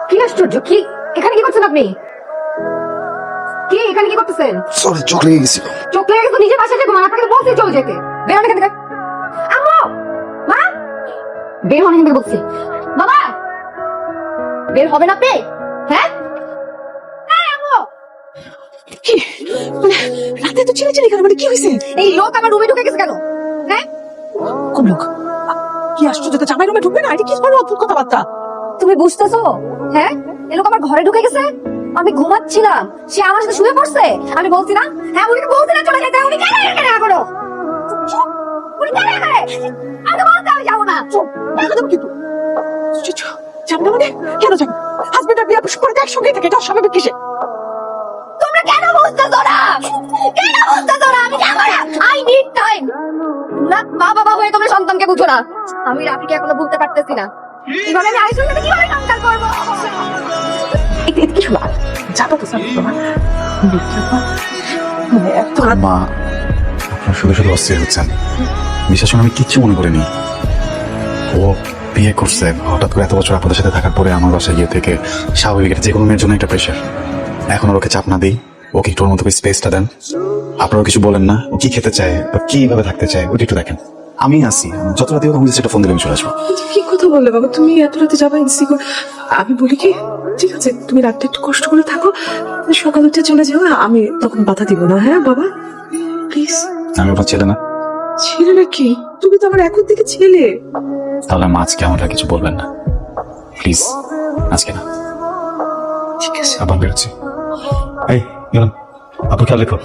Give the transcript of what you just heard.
কি আশ্চর্য! কি এখানে কি করছেন আপনি? কি এখানে কি করতেছেন? সরি, চোখ লেগে গেছিল। চোখ লেগে গেছে, নিজে বাসায় যেতে, আপনাকে বলছি চলে যেতে। বের হন এখান থেকে। আম্মু! মা! বের হন এখান থেকে বলছি। বাবা! বের হবেন আপনি? হ্যাঁ? এই আম্মু! কি রাতে তো চিল্লাচিল্লি কেন? মানে কি হয়েছে? এই লোক আমার রুমে ঢুকে গেছে কেন? হ্যাঁ? কোন লোক? কি আশ্চর্য, তো জামাই রুমে ঢুকবে না? এটা কি ধরনের অদ্ভুত কথাবার্তা? তুমি বুঝতেছো? হ্যাঁ, এই লোক আমার ঘরে ঢুকে গেছে। আমি ঘুমাচ্ছিলাম, সে আমার সাথে শুয়ে পড়ছে। আমি বলছি না, হ্যাঁ উনি বলছি না চলে যেতে, উনি কেন এখানে এখনো? উনি কেন এখানে? আমি তো বলতে আমি যাবো না। দেখা যাবে কিন্তু যাবো না মানে? কেন যাবো? হাজবেন্ড আর বিয়ে পরে একসঙ্গে থাকে, এটা স্বাভাবিক কিসে? তোমরা কেন বুঝতেছো না? কেন বুঝতেছো না? আমি যাবো না। I need time. না, মা বাবা হয়ে তোমরা সন্তানকে বুঝো না। আমি রাফিকে এখনো বুঝতে পারতেছি না। কিভাবে আমি আইসুর সাথে কিভাবে সংসার করবো? এটা কি শোনা? যাবো তো স্যার, মানে এত রাত। মা, আপনার শুধু শুধু অস্থির হচ্ছেন। বিশ্বাস করুন, আমি কিচ্ছু মনে করিনি। ও বিয়ে করছে, হঠাৎ করে এত বছর আপনাদের সাথে থাকার পরে আমার বাসায় গিয়ে থেকে স্বাভাবিক, যে কোনো মেয়ের জন্য একটা প্রেশার। এখন ওকে চাপ না দিই, ওকে একটু ওর মতো স্পেসটা দেন। আপনারাও কিছু বলেন না, ও কি খেতে চায় বা কিভাবে থাকতে চায় ওটা একটু দেখেন। আমি আসি, যত রাতে হোক আমি সেটা ফোন দিলে আমি চলে আসবো। কি কথা বললে বাবা? তুমি এত রাতে যাবা ইনসিকিউর? আমি বলি কি, ঠিক আছে তুমি রাতটা একটু কষ্ট করে থাকো, সকাল উঠে চলে যাও, আমি তখন বাধা দিব না। হ্যাঁ বাবা প্লিজ। আমি আপনার ছেলে না? ছেলে নাকি? তুমি তো আমার এখন থেকে ছেলে। তাহলে মা আজকে আমার আর কিছু বলবেন না প্লিজ, আজকে না। ঠিক আছে আবার বেরোচ্ছি। এই গেলাম, আপু খেয়াল রেখো।